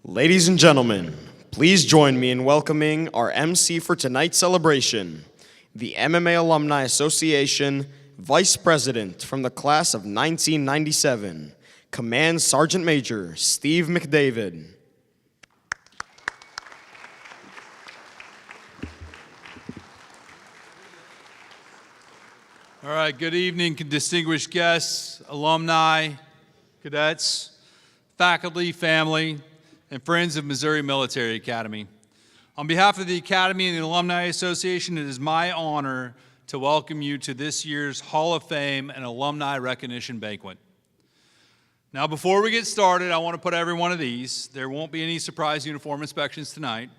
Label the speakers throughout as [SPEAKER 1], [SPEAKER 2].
[SPEAKER 1] Ladies and gentlemen, please join me in welcoming our MC for tonight's celebration, the MMA Alumni Association Vice President from the class of 1997, Command Sergeant Major Steve McDavid.
[SPEAKER 2] All right, good evening, distinguished guests, alumni, cadets, faculty, family, and friends of Missouri Military Academy. On behalf of the Academy and the Alumni Association, it is my honor to welcome you to this year's Hall of Fame and Alumni Recognition Banquet. Now, before we get started, I want to put every one of these. There won't be any surprise uniform inspections tonight,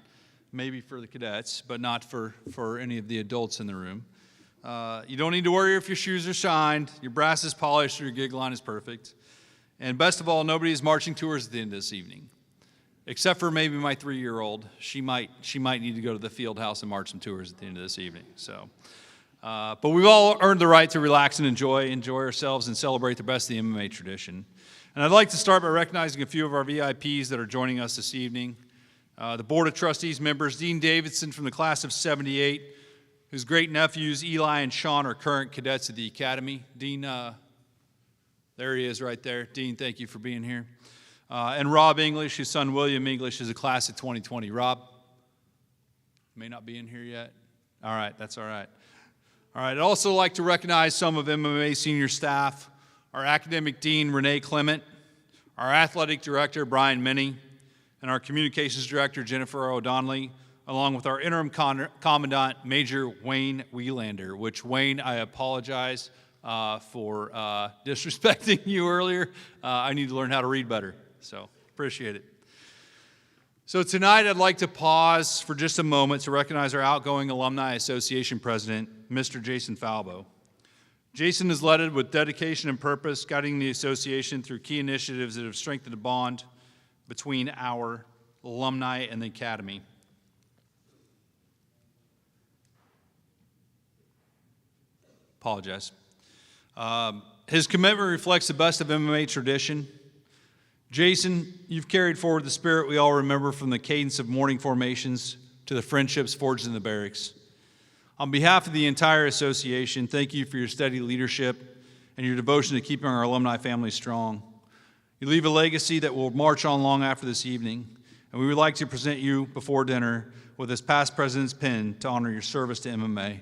[SPEAKER 2] maybe for the cadets, but not for any of the adults in the room. You don't need to worry if your shoes are shined, your brass is polished, or your gig line is perfect. And best of all, nobody is marching to us at the end of this evening, except for maybe my 3-year-old. She might need to go to the field house and march some tours at the end of this evening. So, but we've all earned the right to relax and enjoy ourselves and celebrate the best of the MMA tradition. And I'd like to start by recognizing a few of our VIPs that are joining us this evening. The Board of Trustees members, Dean Davidson from the class of '78, whose great nephews Eli and Sean are current cadets at the Academy. Dean, there he is right there. Dean, thank you for being here. And Rob English, whose son William English is a class of 2020. Rob may not be in here yet. All right, that's all right. All right, I'd also like to recognize some of MMA senior staff, our academic dean, Renee Clement, our athletic director, Brian Minnie, and our communications director, Jennifer O'Donnelly, along with our interim commandant, Major Wayne Wielander, which, Wayne, I apologize for disrespecting you earlier. I need to learn how to read better, so appreciate it. So tonight I'd like to pause for just a moment to recognize our outgoing Alumni Association president, Mr. Jason Falbo. Jason has led it with dedication and purpose, guiding the association through key initiatives that have strengthened the bond between our alumni and the Academy. Apologize. His commitment reflects the best of MMA tradition. Jason, you've carried forward the spirit we all remember from the cadence of morning formations to the friendships forged in the barracks. On behalf of the entire association, thank you for your steady leadership and your devotion to keeping our alumni family strong. You leave a legacy that will march on long after this evening, and we would like to present you before dinner with this past president's pin to honor your service to MMA.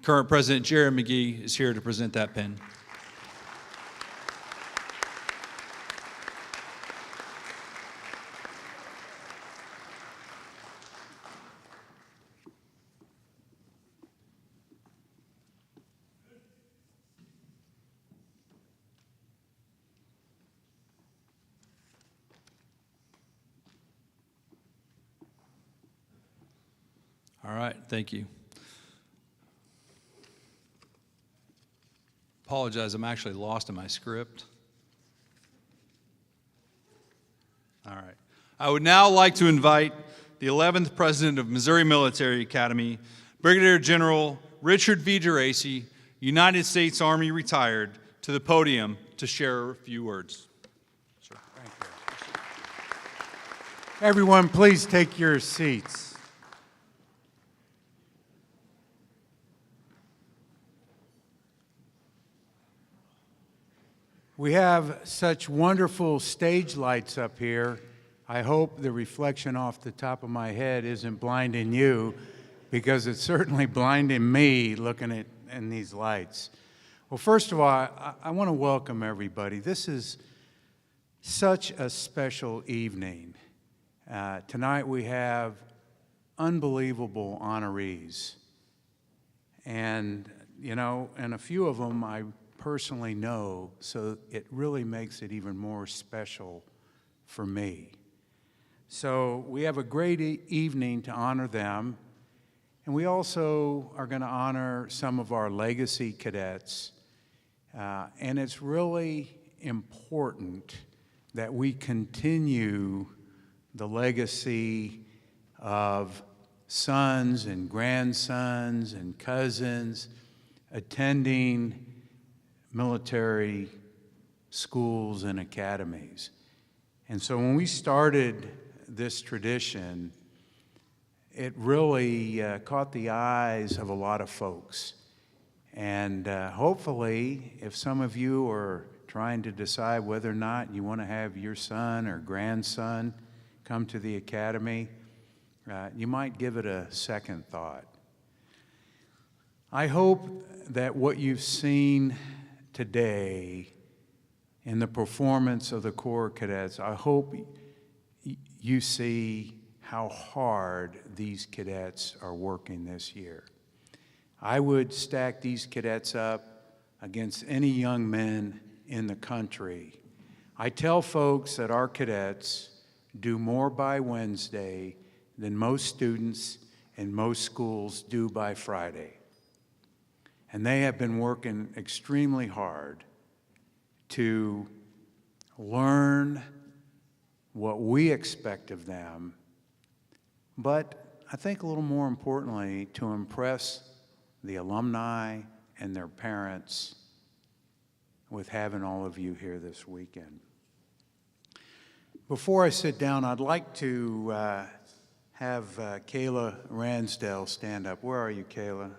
[SPEAKER 2] Current President Jared McGee is here to present that pin. All right, thank you. Apologize, I'm actually lost in my script. All right. I would now like to invite the 11th President of Missouri Military Academy, Brigadier General Richard V. Geraci, United States Army retired, to the podium to share a few words.
[SPEAKER 3] Sure. Thank you. Everyone, please take your seats. We have such wonderful stage lights up here. I hope the reflection off the top of my head isn't blinding you, because it's certainly blinding me looking at these lights. Well, first of all, I want to welcome everybody. This is such a special evening. Tonight we have unbelievable honorees. And, you know, and a few of them I personally know, so it really makes it even more special for me. So we have a great evening to honor them, and we also are going to honor some of our legacy cadets, and it's really important that we continue the legacy of sons and grandsons and cousins attending military schools and academies. And so when we started this tradition, it really caught the eyes of a lot of folks. And hopefully, if some of you are trying to decide whether or not you want to have your son or grandson come to the academy, you might give it a second thought. I hope that what you've seen today in the performance of the Corps cadets, I hope you see how hard these cadets are working this year. I would stack these cadets up against any young men in the country. I tell folks that our cadets do more by Wednesday than most students in most schools do by Friday. And they have been working extremely hard to learn what we expect of them, but I think a little more importantly, to impress the alumni and their parents with having all of you here this weekend. Before I sit down, I'd like to have Kayla Ransdell stand up. Where are you, Kayla?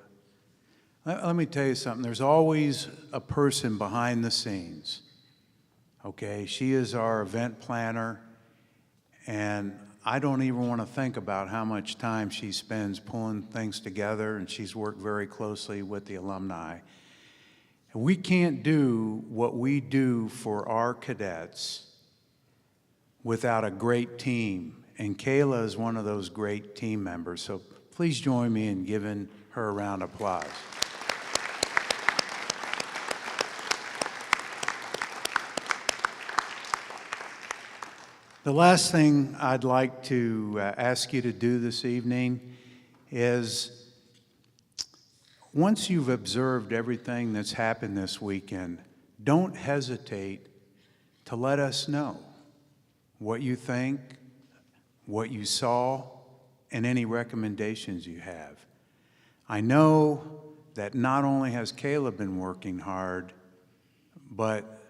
[SPEAKER 3] Let me tell you something. There's always a person behind the scenes, okay? She is our event planner, and I don't even want to think about how much time she spends pulling things together, and she's worked very closely with the alumni. And we can't do what we do for our cadets without a great team, and Kayla is one of those great team members, so please join me in giving her a round of applause. The last thing I'd like to ask you to do this evening is, once you've observed everything that's happened this weekend, don't hesitate to let us know what you think, what you saw, and any recommendations you have. I know that not only has Kayla been working hard, but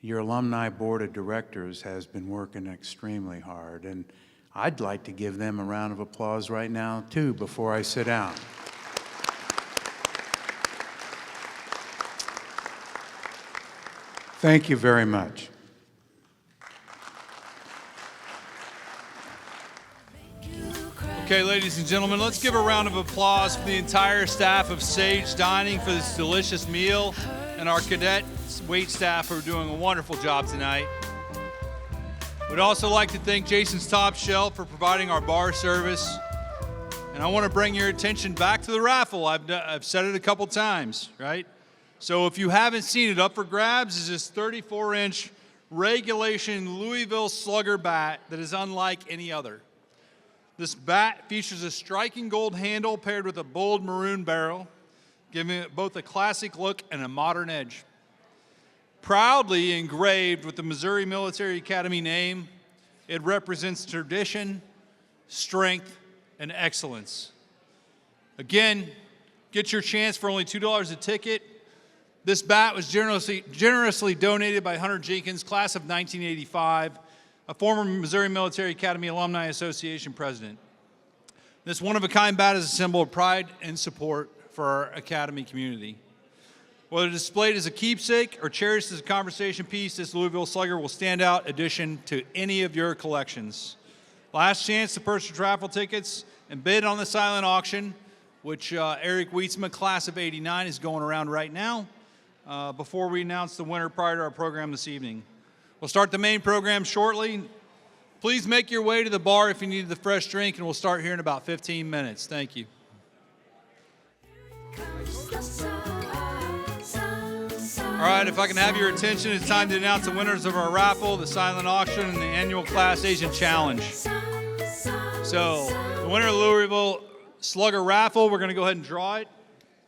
[SPEAKER 3] your alumni board of directors has been working extremely hard, and I'd like to give them a round of applause right now, too, before I sit down. Thank you very much.
[SPEAKER 2] Okay, ladies and gentlemen, let's give a round of applause for the entire staff of Sage Dining for this delicious meal, and our cadet wait staff who are doing a wonderful job tonight. We'd also like to thank Jason's Top Shelf for providing our bar service. And I want to bring your attention back to the raffle. I've said it a couple times, right? So if you haven't seen it, up for grabs is this 34-inch regulation Louisville Slugger bat that is unlike any other. This bat features a striking gold handle paired with a bold maroon barrel, giving it both a classic look and a modern edge. Proudly engraved with the Missouri Military Academy name, it represents tradition, strength, and excellence. Again, get your chance for only $2 a ticket. This bat was generously donated by Hunter Jenkins, class of 1985, a former Missouri Military Academy Alumni Association president. This one-of-a-kind bat is a symbol of pride and support for our Academy community. Whether displayed as a keepsake or cherished as a conversation piece, this Louisville Slugger will stand out addition to any of your collections. Last chance to purchase raffle tickets and bid on the silent auction, which Eric Wietzma, class of '89, is going around right now, before we announce the winner prior to our program this evening. We'll start the main program shortly. Please make your way to the bar if you need the fresh drink, and we'll start here in about 15 minutes. Thank you. All right, if I can have your attention, it's time to announce the winners of our raffle, the silent auction, and the annual Class Asian Challenge. So, the winner of the Louisville Slugger raffle, we're going to go ahead and draw it.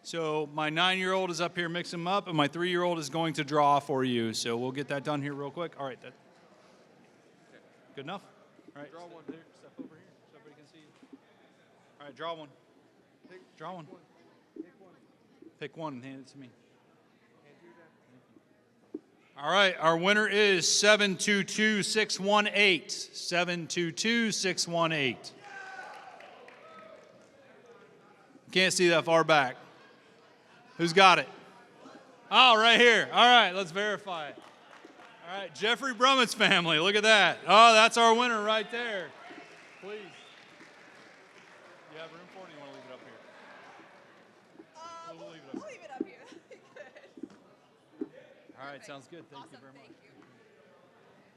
[SPEAKER 2] So, my 9-year-old is up here mixing them up, and my 3-year-old is going to draw for you. So, we'll get that done here real quick. All right, good enough? All right, draw one here. Step over here so everybody can see you. All right, draw one. Draw one. Pick one and hand it to me. All right, our winner is 722-618. 722-618. Can't see that far back. Who's got it? Oh, right here. All right, let's verify it. All right, Jeffrey Brummett's family. Look at that. Oh, that's our winner right there. Please. You have room for it, or you want to leave it up here? We'll leave it up here.
[SPEAKER 4] Good.
[SPEAKER 2] All right, sounds good. Thank you very much.
[SPEAKER 4] Thank you.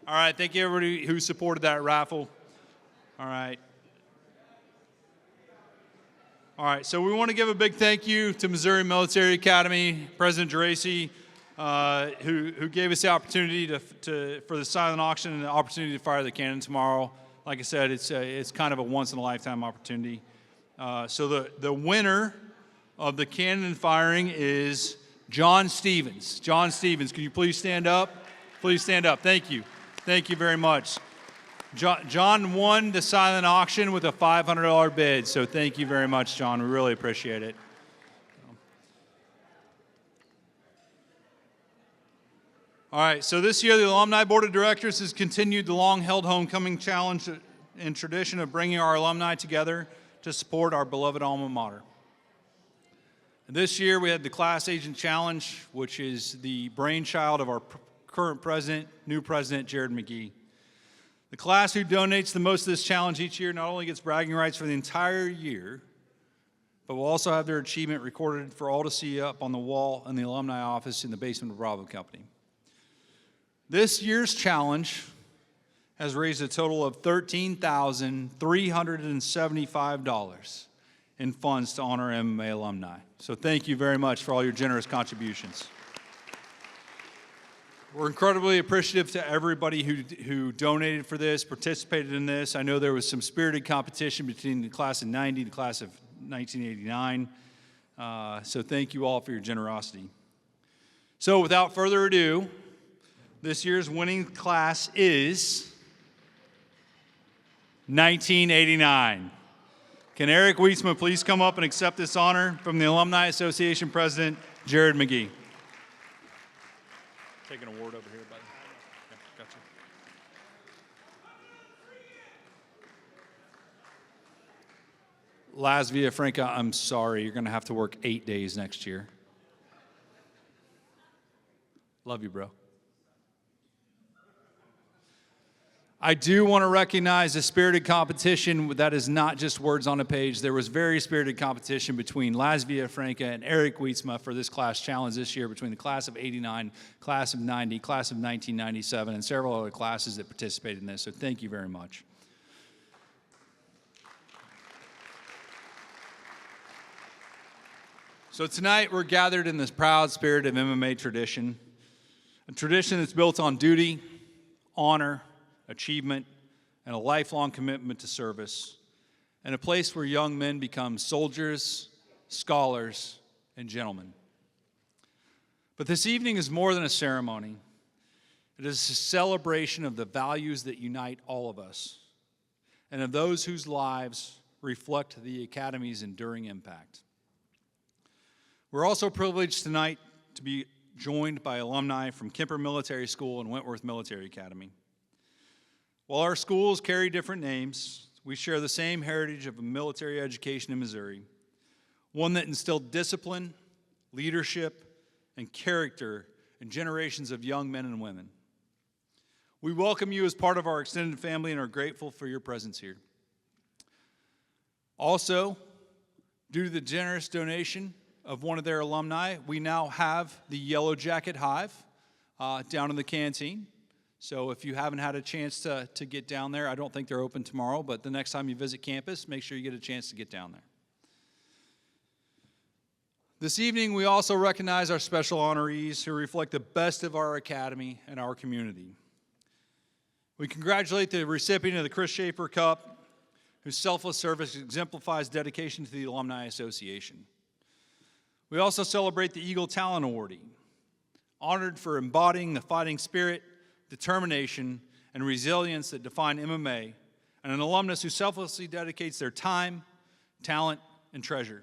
[SPEAKER 2] All right, thank you everybody who supported that raffle. All right. All right, so we want to give a big thank you to Missouri Military Academy, President Geraci, who gave us the opportunity for the silent auction and the opportunity to fire the cannon tomorrow. Like I said, it's kind of a once-in-a-lifetime opportunity. So the winner of the cannon firing is John Stevens. John Stevens, can you please stand up? Please stand up. Thank you. Thank you very much. John won the silent auction with a $500 bid, so thank you very much, John. We really appreciate it. All right, so this year the Alumni Board of Directors has continued the long-held homecoming challenge and tradition of bringing our alumni together to support our beloved alma mater. This year we had the Class Agent Challenge, which is the brainchild of our current president, new president, Jared McGee. The class who donates the most to this challenge each year not only gets bragging rights for the entire year, but will also have their achievement recorded for all to see up on the wall in the alumni office in the basement of Bravo Company. This year's challenge has raised a total of $13,375 in funds to honor MMA alumni. So thank you very much for all your generous contributions. We're incredibly appreciative to everybody who donated for this, participated in this. I know there was some spirited competition between the class of 90 and the class of 1989. So thank you all for your generosity. So without further ado, this year's winning class is 1989. Can Eric Wietzma please come up and accept this honor from the Alumni Association President, Jared McGee. Take an award over here, buddy. Okay, gotcha. Laz Villafranca, I'm sorry. You're going to have to work 8 days next year. Love you, bro. I do want to recognize the spirited competition. That is not just words on a page. There was very spirited competition between Laz Villafranca and Eric Wietzma for this class challenge this year, between the class of 89, class of 90, class of 1997, and several other classes that participated in this. So thank you very much. So tonight we're gathered in this proud spirit of MMA tradition, a tradition that's built on duty, honor, achievement, and a lifelong commitment to service, and a place where young men become soldiers, scholars, and gentlemen. But this evening is more than a ceremony. It is a celebration of the values that unite all of us, and of those whose lives reflect the Academy's enduring impact. We're also privileged tonight to be joined by alumni from Kemper Military School and Wentworth Military Academy. While our schools carry different names, we share the same heritage of a military education in Missouri, one that instilled discipline, leadership, and character in generations of young men and women. We welcome you as part of our extended family and are grateful for your presence here. Also, due to the generous donation of one of their alumni, we now have the Yellow Jacket Hive down in the canteen. So if you haven't had a chance to get down there, I don't think they're open tomorrow, but the next time you visit campus, make sure you get a chance to get down there. This evening, we also recognize our special honorees who reflect the best of our academy and our community. We congratulate the recipient of the Chris Schaefer Cup, whose selfless service exemplifies dedication to the Alumni Association. We also celebrate the Eagle Talent Awardee, honored for embodying the fighting spirit, determination, and resilience that define MMA, and an alumnus who selflessly dedicates their time, talent, and treasure.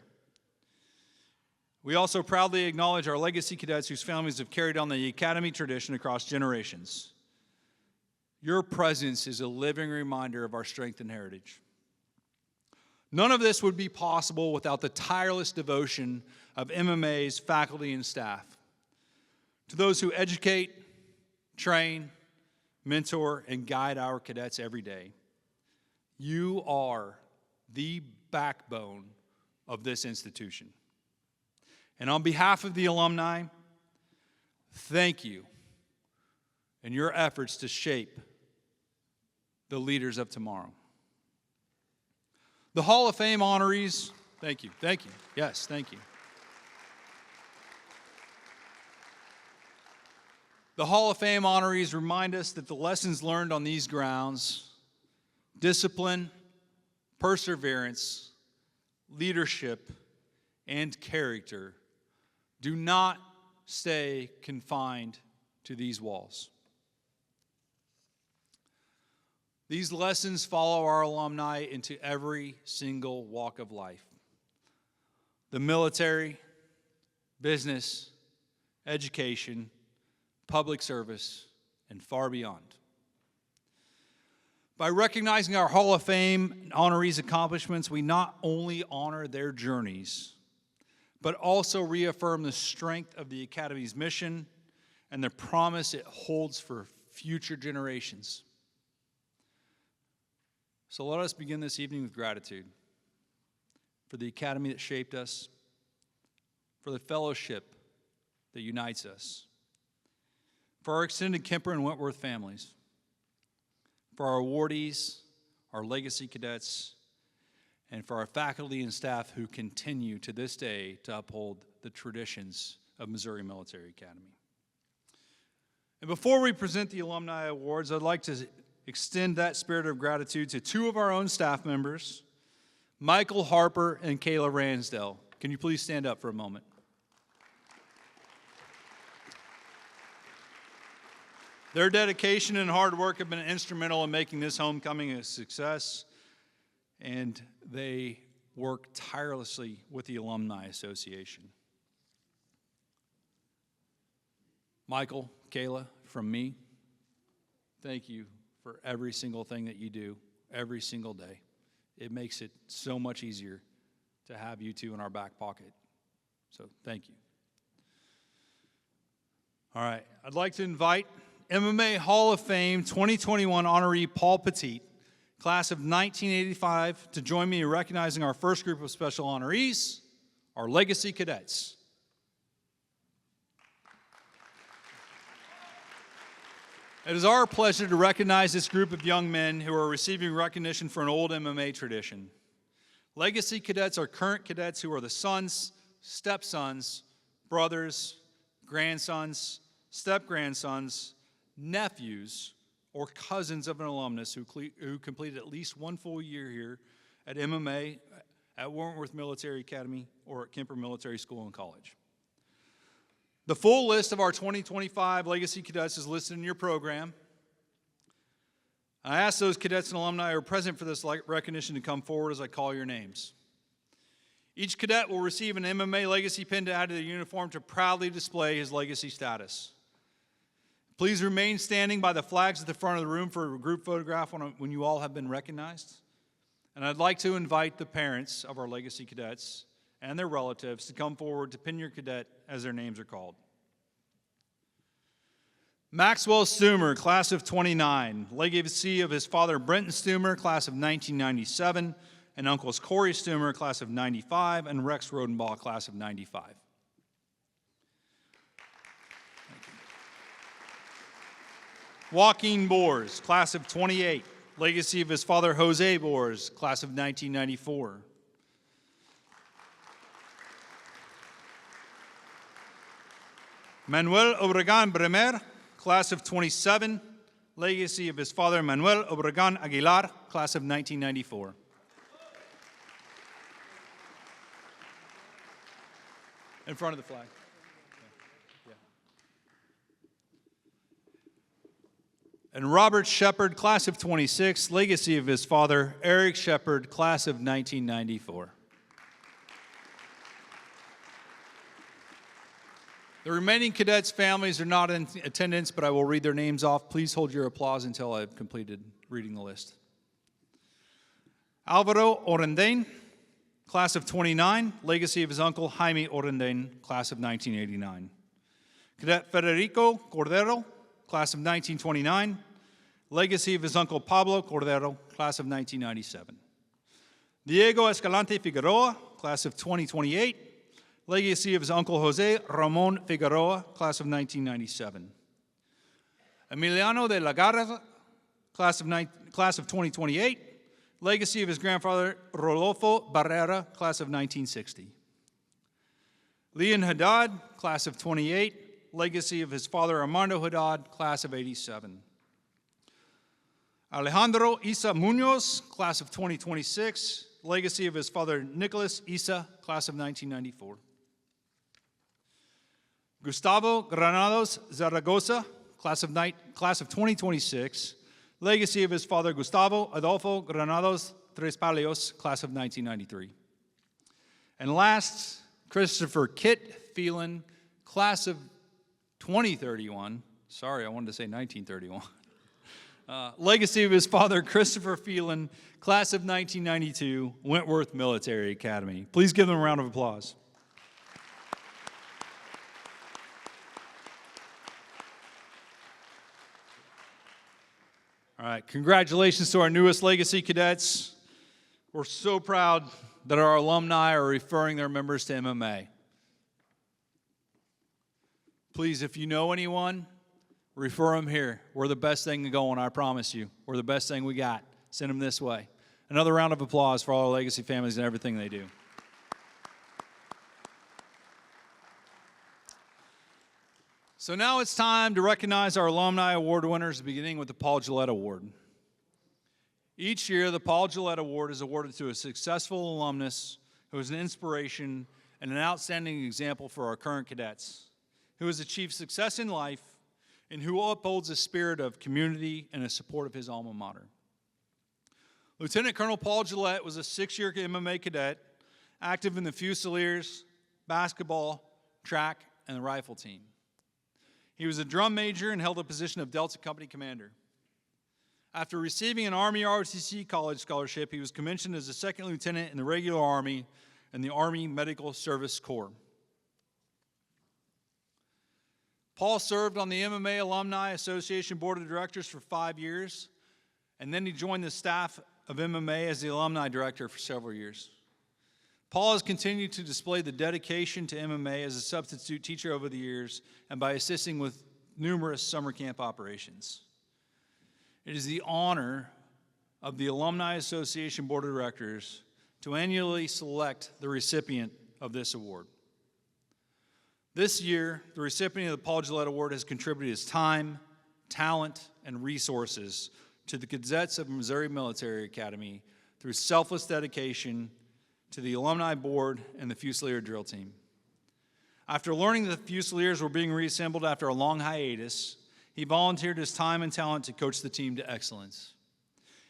[SPEAKER 2] We also proudly acknowledge our legacy cadets whose families have carried on the Academy tradition across generations. Your presence is a living reminder of our strength and heritage. None of this would be possible without the tireless devotion of MMA's faculty and staff. To those who educate, train, mentor, and guide our cadets every day, you are the backbone of this institution. And on behalf of the alumni, thank you in your efforts to shape the leaders of tomorrow. The Hall of Fame honorees, thank you, yes, thank you. The Hall of Fame honorees remind us that the lessons learned on these grounds, discipline, perseverance, leadership, and character, do not stay confined to these walls. These lessons follow our alumni into every single walk of life. The military, business, education, public service, and far beyond. By recognizing our Hall of Fame honorees' accomplishments, we not only honor their journeys, but also reaffirm the strength of the Academy's mission and the promise it holds for future generations. So let us begin this evening with gratitude for the Academy that shaped us, for the fellowship that unites us, for our extended Kemper and Wentworth families, for our awardees, our legacy cadets, and for our faculty and staff who continue to this day to uphold the traditions of Missouri Military Academy. And before we present the Alumni Awards, I'd like to extend that spirit of gratitude to two of our own staff members, Michael Harper and Kayla Ransdell. Can you please stand up for a moment? Their dedication and hard work have been instrumental in making this homecoming a success, and they work tirelessly with the Alumni Association. Michael, Kayla, from me, thank you for every single thing that you do every single day. It makes it so much easier to have you two in our back pocket. So thank you. All right, I'd like to invite MMA Hall of Fame 2021 honoree Paul Petit, class of 1985, to join me in recognizing our first group of special honorees, our legacy cadets. It is our pleasure to recognize this group of young men who are receiving recognition for an old MMA tradition. Legacy cadets are current cadets who are the sons, stepsons, brothers, grandsons, step-grandsons, nephews, or cousins of an alumnus who completed at least one full year here at MMA, at Wentworth Military Academy, or at Kemper Military School and College. The full list of our 2025 Legacy Cadets is listed in your program. I ask those cadets and alumni who are present for this recognition to come forward as I call your names. Each cadet will receive an MMA Legacy pin to add to their uniform to proudly display his legacy status. Please remain standing by the flags at the front of the room for a group photograph when you all have been recognized. And I'd like to invite the parents of our legacy cadets and their relatives to come forward to pin your cadet as their names are called. Maxwell Stumer, class of 29, legacy of his father Brenton Stumer, class of 1997, and uncles Corey Stumer, class of 95, and Rex Rodenbaugh, class of 95. Joaquin Boers, class of 28, legacy of his father Jose Boers, class of 1994. Manuel Obregon Bremer, class of 27, legacy of his father Manuel Obregon Aguilar, class of 1994. In front of the flag. And Robert Shepard, class of 26, legacy of his father, Eric Shepard, class of 1994. The remaining cadets' families are not in attendance, but I will read their names off. Please hold your applause until I've completed reading the list. Alvaro Orendain, class of 29, legacy of his uncle Jaime Orendain, class of 1989. Cadet Federico Cordero, class of 1929, legacy of his uncle Pablo Cordero, class of 1997. Diego Escalante Figueroa, class of 2028, legacy of his uncle Jose Ramon Figueroa, class of 1997. Emiliano de la Garza, class of 2028, legacy of his grandfather Rodolfo Barrera, class of 1960. Leon Haddad, class of 28, legacy of his father Armando Haddad, class of 87. Alejandro Isa Munoz, class of 2026, legacy of his father Nicolas Isa, class of 1994. Gustavo Granados Zaragoza, class of 2026, legacy of his father Gustavo Adolfo Granados Tres Palios, class of 1993. And last, Christopher Kit Phelan, class of 2031. Sorry, I wanted to say 1931. Legacy of his father Christopher Phelan, class of 1992, Wentworth Military Academy. Please give them a round of applause. All right, congratulations to our newest legacy cadets. We're so proud that our alumni are referring their members to MMA. Please, if you know anyone, refer them here. We're the best thing going, I promise you. We're the best thing we got. Send them this way. Another round of applause for all our legacy families and everything they do. So now it's time to recognize our Alumni Award winners, beginning with the Paul Gillette Award. Each year, the Paul Gillette Award is awarded to a successful alumnus who is an inspiration and an outstanding example for our current cadets, who has achieved success in life and who upholds a spirit of community and a support of his alma mater. Lieutenant Colonel Paul Gillette was a 6-year MMA cadet, active in the Fusiliers, basketball, track, and the rifle team. He was a drum major and held the position of Delta Company Commander. After receiving an Army ROTC college scholarship, he was commissioned as a second lieutenant in the regular Army and the Army Medical Service Corps. Paul served on the MMA Alumni Association Board of Directors for 5 years, and then he joined the staff of MMA as the Alumni Director for several years. Paul has continued to display the dedication to MMA as a substitute teacher over the years and by assisting with numerous summer camp operations. It is the honor of the Alumni Association Board of Directors to annually select the recipient of this award. This year, the recipient of the Paul Gillette Award has contributed his time, talent, and resources to the cadets of Missouri Military Academy through selfless dedication to the Alumni Board and the Fusilier drill team. After learning that the Fusiliers were being reassembled after a long hiatus, he volunteered his time and talent to coach the team to excellence.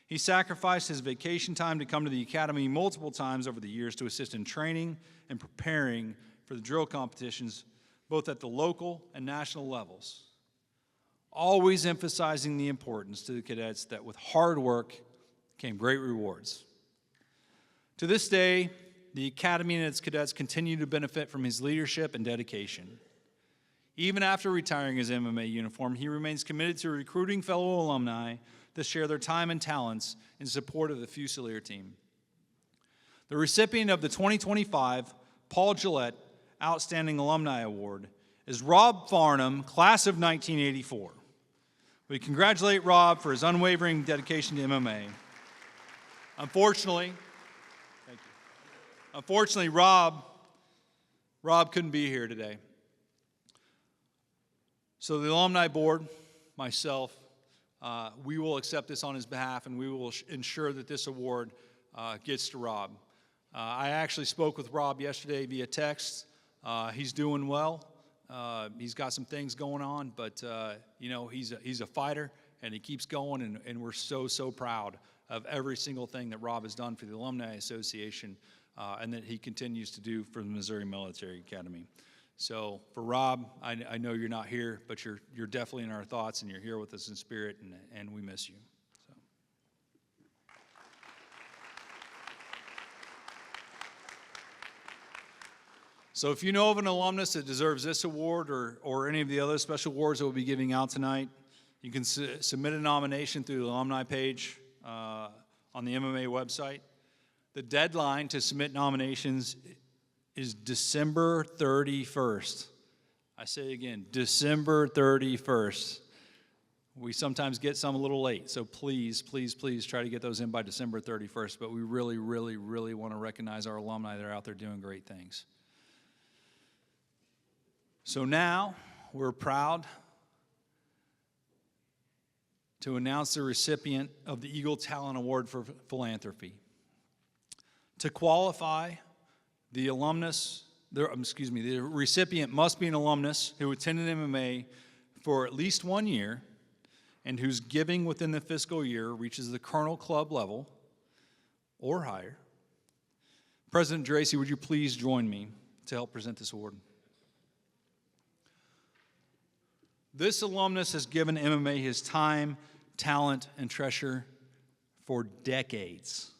[SPEAKER 2] He sacrificed his vacation time to come to the academy multiple times over the years to assist in training and preparing for the drill competitions, both at the local and national levels, always emphasizing the importance to the cadets that with hard work came great rewards. To this day, the Academy and its cadets continue to benefit from his leadership and dedication. Even after retiring his MMA uniform, he remains committed to recruiting fellow alumni to share their time and talents in support of the Fusilier team. The recipient of the 2025 Paul Gillette Outstanding Alumni Award is Rob Farnham, class of 1984. We congratulate Rob for his unwavering dedication to MMA. Unfortunately, Rob couldn't be here today. So the Alumni Board, myself, we will accept this on his behalf, and we will ensure that this award gets to Rob. I actually spoke with Rob yesterday via text. He's doing well. He's got some things going on, but he's a fighter, and he keeps going, and we're so proud of every single thing that Rob has done for the Alumni Association and that he continues to do for the Missouri Military Academy. So for Rob, I know you're not here, but you're definitely in our thoughts, and you're here with us in spirit, and we miss you. So if you know of an alumnus that deserves this award or any of the other special awards that we'll be giving out tonight, you can submit a nomination through the alumni page on the MMA website. The deadline to submit nominations is December 31st. I say again, December 31st. We sometimes get some a little late, so please, please, please try to get those in by December 31st, but we really, really, really want to recognize our alumni that are out there doing great things. So now, we're proud to announce the recipient of the Eagle Talent Award for Philanthropy. To qualify, the recipient must be an alumnus who attended MMA for at least 1 year and whose giving within the fiscal year reaches the Colonel Club level or higher. President Dracy, would you please join me to help present this award? This alumnus has given MMA his time, talent, and treasure for decades.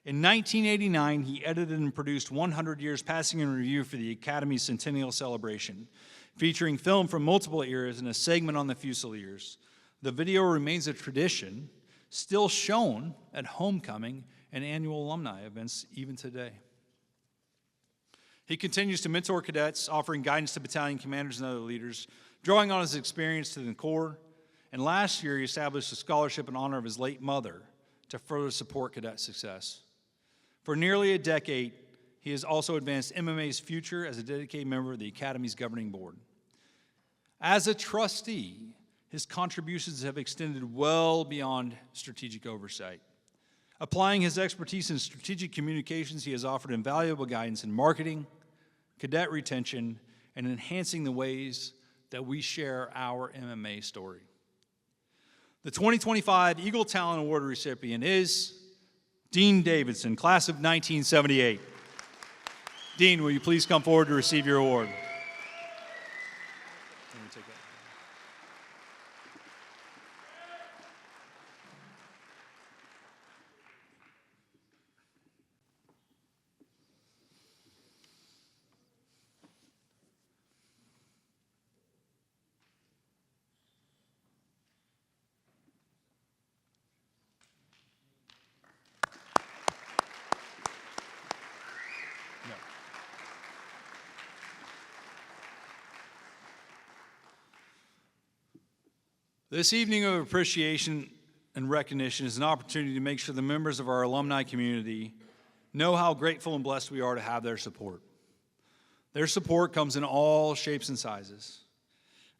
[SPEAKER 2] In 1989, he edited and produced 100 Years Passing in Review for the Academy's Centennial Celebration, featuring film from multiple eras and a segment on the Fusiliers. The video remains a tradition, still shown at homecoming and annual alumni events even today. He continues to mentor cadets, offering guidance to battalion commanders and other leaders, drawing on his experience to the Corps, and last year he established a scholarship in honor of his late mother to further support cadet success. For nearly a decade, he has also advanced MMA's future as a dedicated member of the Academy's governing board. As a trustee, his contributions have extended well beyond strategic oversight. Applying his expertise in strategic communications, he has offered invaluable guidance in marketing, cadet retention, and enhancing the ways that we share our MMA story. The 2025 Eagle Talent Award recipient is Dean Davidson, class of 1978. Dean, will you please come forward to receive your award? Let me take that. This evening of appreciation and recognition is an opportunity to make sure the members of our alumni community know how grateful and blessed we are to have their support. Their support comes in all shapes and sizes.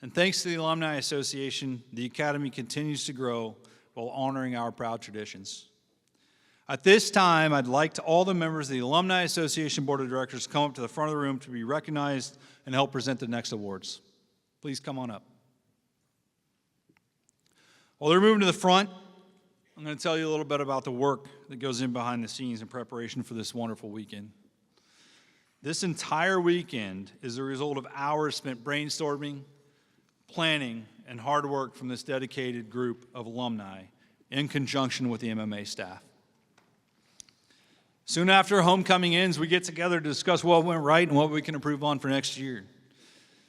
[SPEAKER 2] And thanks to the Alumni Association, the Academy continues to grow while honoring our proud traditions. At this time, I'd like to all the members of the Alumni Association Board of Directors come up to the front of the room to be recognized and help present the next awards. Please come on up. While they're moving to the front, I'm going to tell you a little bit about the work that goes in behind the scenes in preparation for this wonderful weekend. This entire weekend is the result of hours spent brainstorming, planning, and hard work from this dedicated group of alumni in conjunction with the MMA staff. Soon after homecoming ends, we get together to discuss what went right and what we can improve on for next year.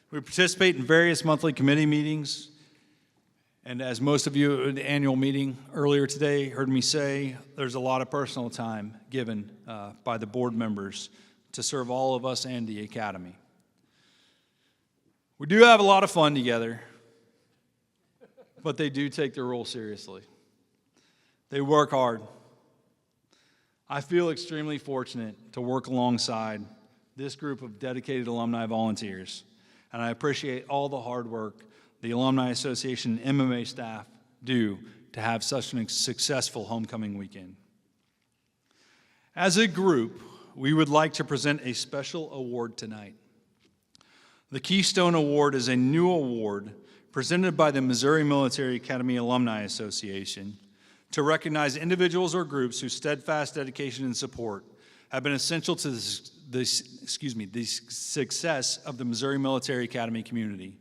[SPEAKER 2] We participate in various monthly committee meetings. And as most of you at the annual meeting earlier today heard me say, there's a lot of personal time given by the board members to serve all of us and the Academy. We do have a lot of fun together, but they do take their role seriously. They work hard. I feel extremely fortunate to work alongside this group of dedicated alumni volunteers, and I appreciate all the hard work the Alumni Association and MMA staff do to have such a successful homecoming weekend. As a group, we would like to present a special award tonight. The Keystone Award is a new award presented by the Missouri Military Academy Alumni Association to recognize individuals or groups whose steadfast dedication and support have been essential to the success of the Missouri Military Academy community.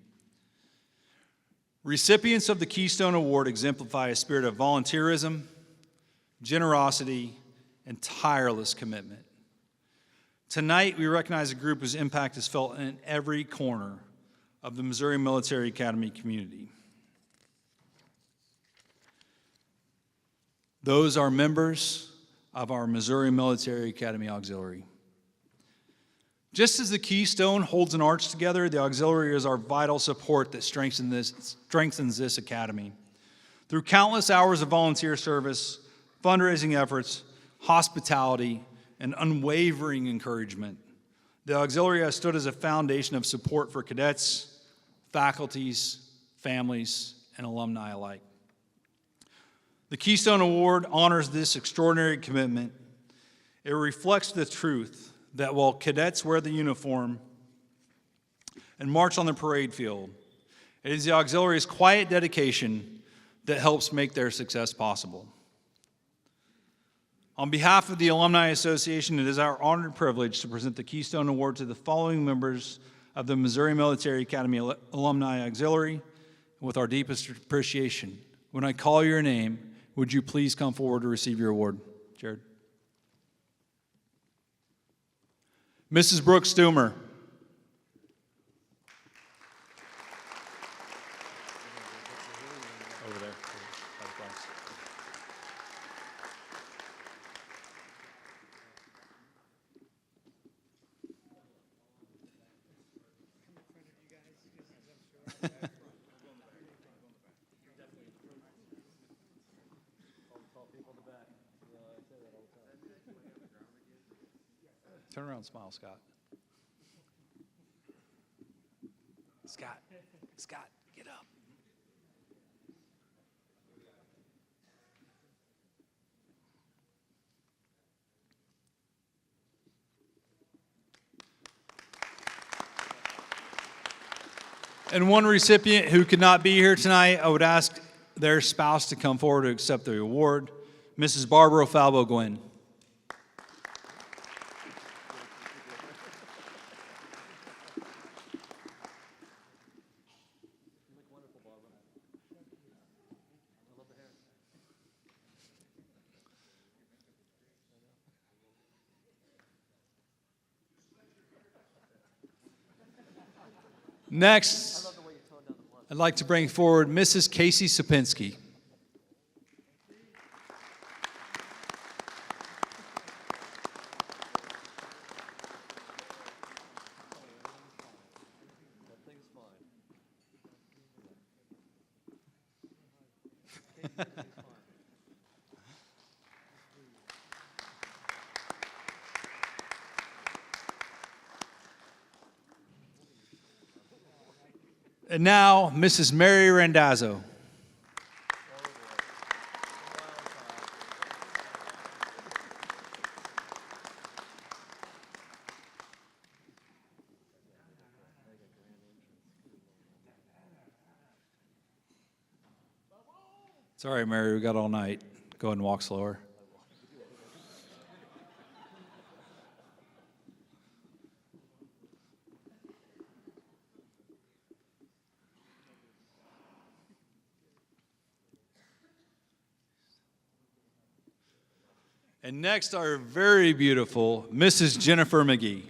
[SPEAKER 2] Recipients of the Keystone Award exemplify a spirit of volunteerism, generosity, and tireless commitment. Tonight, we recognize a group whose impact is felt in every corner of the Missouri Military Academy community. Those are members of our Missouri Military Academy Auxiliary. Just as the Keystone holds an arch together, the Auxiliary is our vital support that strengthens this academy. Through countless hours of volunteer service, fundraising efforts, hospitality, and unwavering encouragement, the Auxiliary has stood as a foundation of support for cadets, faculties, families, and alumni alike. The Keystone Award honors this extraordinary commitment. It reflects the truth that while cadets wear the uniform and march on the parade field, it is the Auxiliary's quiet dedication that helps make their success possible. On behalf of the Alumni Association, it is our honor and privilege to present the Keystone Award to the following members of the Missouri Military Academy Alumni Auxiliary with our deepest appreciation. When I call your name, would you please come forward to receive your award? Jared. Mrs. Brooke Stumer. Over there. Turn around and smile, Scott. Scott, get up. And one recipient who could not be here tonight, I would ask their spouse to come forward to accept the award, Mrs. Barbara Falbo Gwynn. Next, I'd like to bring forward Mrs. Casey Sapinski. And now, Mrs. Mary Randazzo. Sorry, Mary, we got all night. Go ahead and walk slower. And next, our very beautiful Mrs. Jennifer McGee.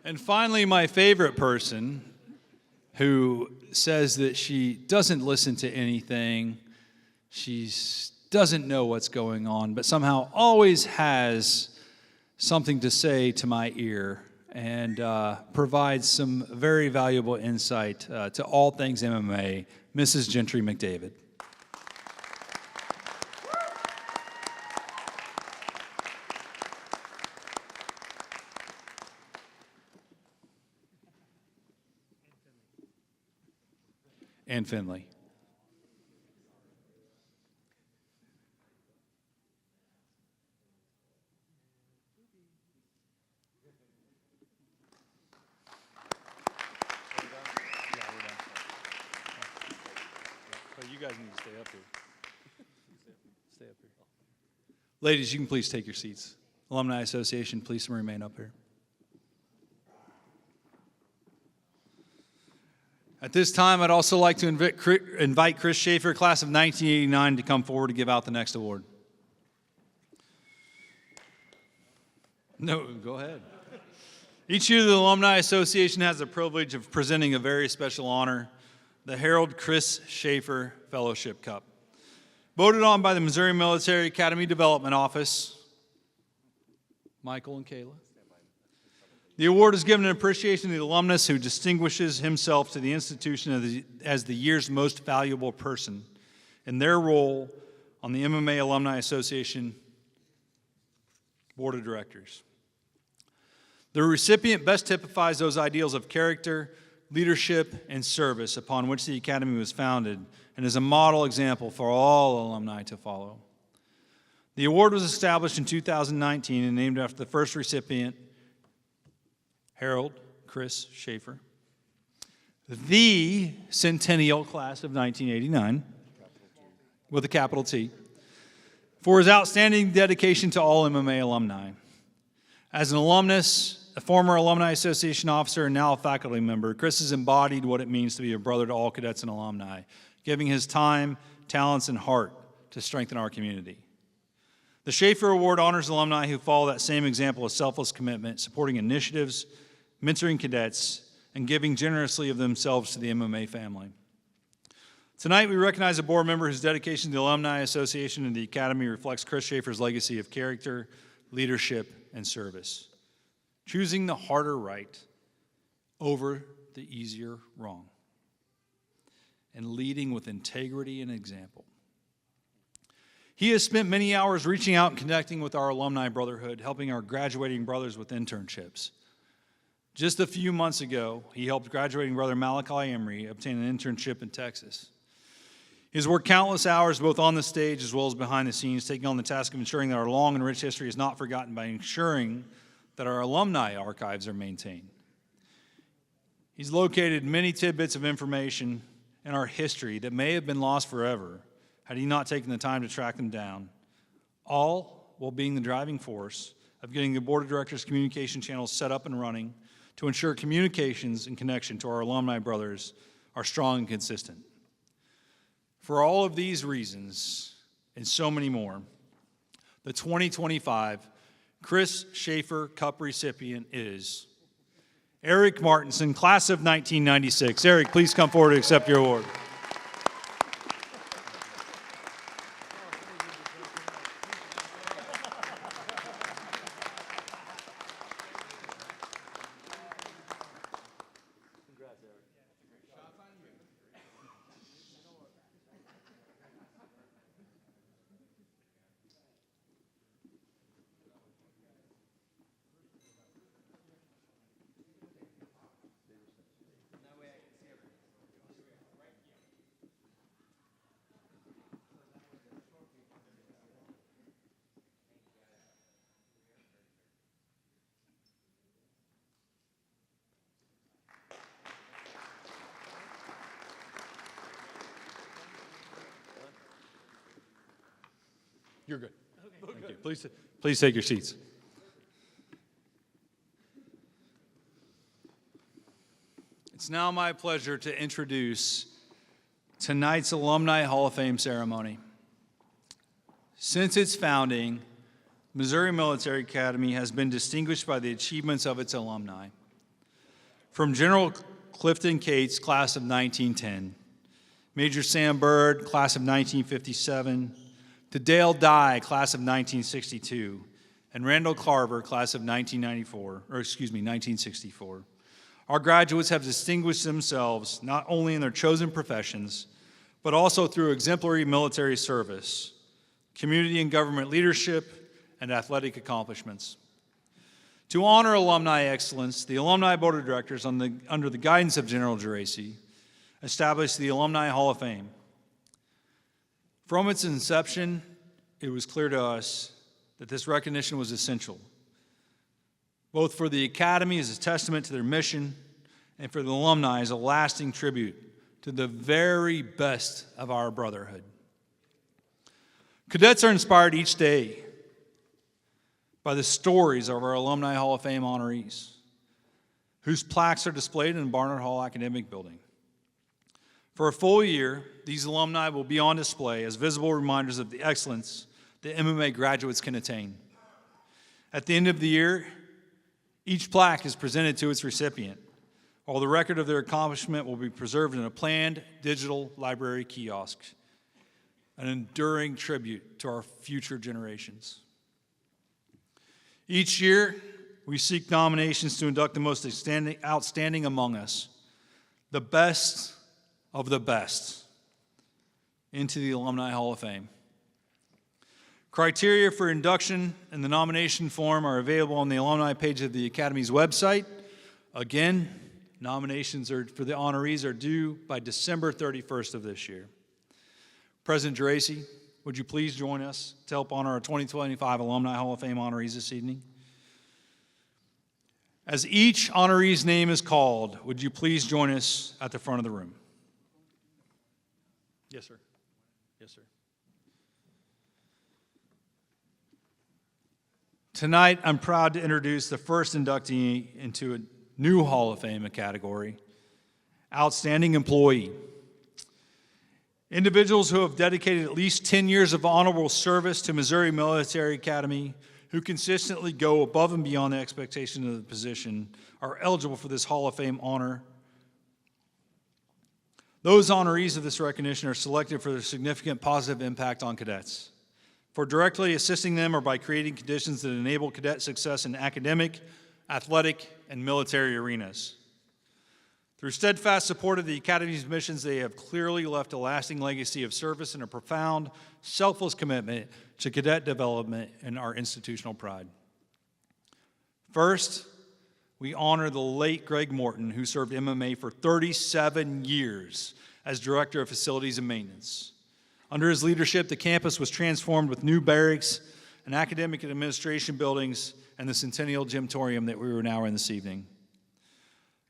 [SPEAKER 2] And finally, my favorite person who says that she doesn't listen to anything, she doesn't know what's going on, but somehow always has something to say to my ear and provides some very valuable insight to all things MMA, Mrs. Gentry McDavid. And Finley. guys need to stay up here. Stay up here. Ladies, you can please take your seats. Alumni Association, please remain up here. At this time, I'd also like to invite Chris Schaefer, class of 1989, to come forward to give out the next award. No, go ahead. Each year, the Alumni Association has the privilege of presenting a very special honor, the Harold Chris Schaefer Fellowship Cup. Voted on by the Missouri Military Academy Development Office, Michael and Kayla. The award is given in appreciation of the alumnus who distinguishes himself to the institution as the year's most valuable person in their role on the MMA Alumni Association Board of Directors. The recipient best typifies those ideals of character, leadership, and service upon which the Academy was founded and is a model example for all alumni to follow. The award was established in 2019 and named after the first recipient, Harold Chris Schaefer, the Centennial class of 1989, with a capital T, for his outstanding dedication to all MMA alumni. As an alumnus, a former Alumni Association officer, and now a faculty member, Chris has embodied what it means to be a brother to all cadets and alumni, giving his time, talents, and heart to strengthen our community. The Schaefer Award honors alumni who follow that same example of selfless commitment, supporting initiatives, mentoring cadets, and giving generously of themselves to the MMA family. Tonight, we recognize a board member whose dedication to the Alumni Association and the Academy reflects Chris Schaefer's legacy of character, leadership, and service, choosing the harder right over the easier wrong, and leading with integrity and example. He has spent many hours reaching out and connecting with our alumni brotherhood, helping our graduating brothers with internships. Just a few months ago, he helped graduating brother Malachi Emery obtain an internship in Texas. He has worked countless hours both on the stage as well as behind the scenes, taking on the task of ensuring that our long and rich history is not forgotten by ensuring that our alumni archives are maintained. He's located many tidbits of information in our history that may have been lost forever had he not taken the time to track them down, all while being the driving force of getting the Board of Directors communication channels set up and running to ensure communications and connection to our alumni brothers are strong and consistent. For all of these reasons, and so many more, the 2025 Chris Schaefer Cup recipient is Eric Martinson, class of 1996. Eric, please come forward to accept your award. You're good. Okay. Thank you. Please take your seats. It's now my pleasure to introduce tonight's Alumni Hall of Fame ceremony. Since its founding, Missouri Military Academy has been distinguished by the achievements of its alumni. From General Clifton Cates, class of 1910, Major Sam Bird, class of 1957, to Dale Dye, class of 1962, and Randall Carver, class of 1964. Our graduates have distinguished themselves not only in their chosen professions, but also through exemplary military service, community and government leadership, and athletic accomplishments. To honor alumni excellence, the Alumni Board of Directors, under the guidance of General Geraci, established the Alumni Hall of Fame. From its inception, it was clear to us that this recognition was essential, both for the Academy as a testament to their mission and for the alumni as a lasting tribute to the very best of our brotherhood. Cadets are inspired each day by the stories of our Alumni Hall of Fame honorees, whose plaques are displayed in the Barnard Hall Academic Building. For a full year, these alumni will be on display as visible reminders of the excellence that MMA graduates can attain. At the end of the year, each plaque is presented to its recipient, while the record of their accomplishment will be preserved in a planned digital library kiosk, an enduring tribute to our future generations. Each year, we seek nominations to induct the most outstanding among us, the best of the best, into the Alumni Hall of Fame. Criteria for induction and the nomination form are available on the alumni page of the Academy's website. Again, nominations for the honorees are due by December 31st of this year. President Geraci, would you please join us to help honor our 2025 Alumni Hall of Fame honorees this evening? As each honoree's name is called, would you please join us at the front of the room? Yes, sir. Yes, sir. Tonight, I'm proud to introduce the first inductee into a new Hall of Fame category, Outstanding Employee. Individuals who have dedicated at least 10 years of honorable service to Missouri Military Academy, who consistently go above and beyond the expectation of the position, are eligible for this Hall of Fame honor. Those honorees of this recognition are selected for their significant positive impact on cadets, for directly assisting them or by creating conditions that enable cadet success in academic, athletic, and military arenas. Through steadfast support of the Academy's missions, they have clearly left a lasting legacy of service and a profound, selfless commitment to cadet development and our institutional pride. First, we honor the late Greg Morton, who served MMA for 37 years as Director of Facilities and Maintenance. Under his leadership, the campus was transformed with new barracks and academic and administration buildings and the Centennial Gymtorium that we were now in this evening.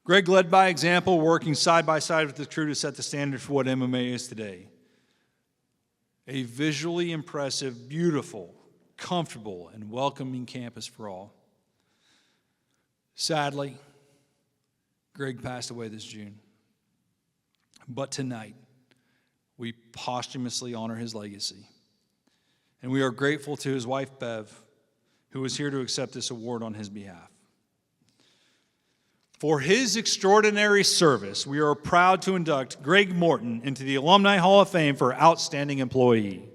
[SPEAKER 2] Greg led by example, working side by side with the crew to set the standard for what MMA is today. A visually impressive, beautiful, comfortable, and welcoming campus for all. Sadly, Greg passed away this June. But tonight, we posthumously honor his legacy. And we are grateful to his wife, Bev, who is here to accept this award on his behalf. For his extraordinary service, we are proud to induct Greg Morton into the Alumni Hall of Fame for Outstanding Employee.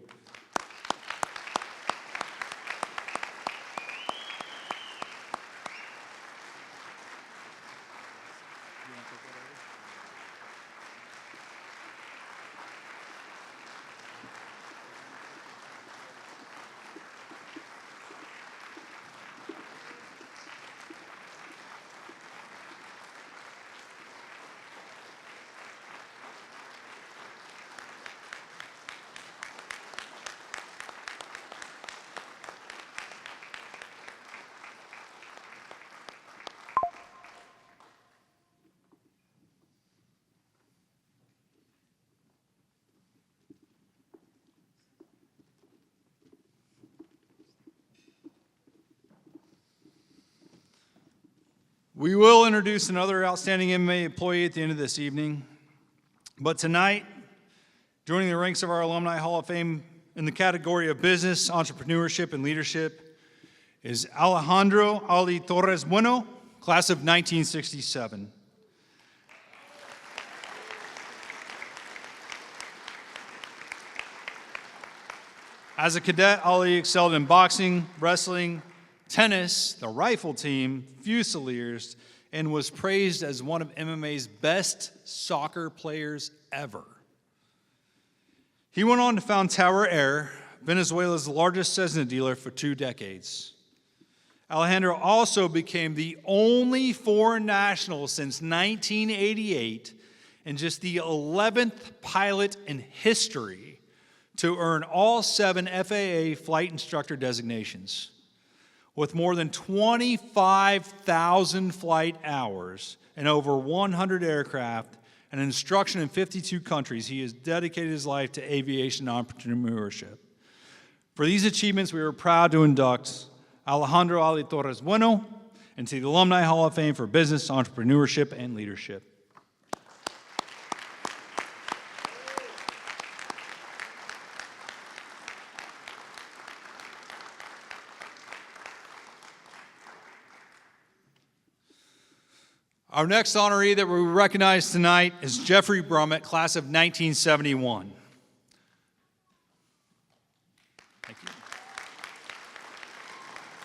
[SPEAKER 2] We will introduce another outstanding MMA employee at the end of this evening. But tonight, joining the ranks of our Alumni Hall of Fame in the category of business, entrepreneurship, and leadership is Alejandro Ali Torres Bueno, class of 1967. As a cadet, Ali excelled in boxing, wrestling, tennis, the rifle team, Fusiliers, and was praised as one of MMA's best soccer players ever. He went on to found Tower Air, Venezuela's largest Cessna dealer, for 2 decades. Alejandro also became the only foreign national since 1988 and just the 11th pilot in history to earn all 7 FAA flight instructor designations. With more than 25,000 flight hours and over 100 aircraft, and instruction in 52 countries, he has dedicated his life to aviation entrepreneurship. For these achievements, we are proud to induct Alejandro Ali Torres Bueno into the Alumni Hall of Fame for business, entrepreneurship, and leadership. Our next honoree that we recognize tonight is Jeffrey Brummett, class of 1971. Thank you.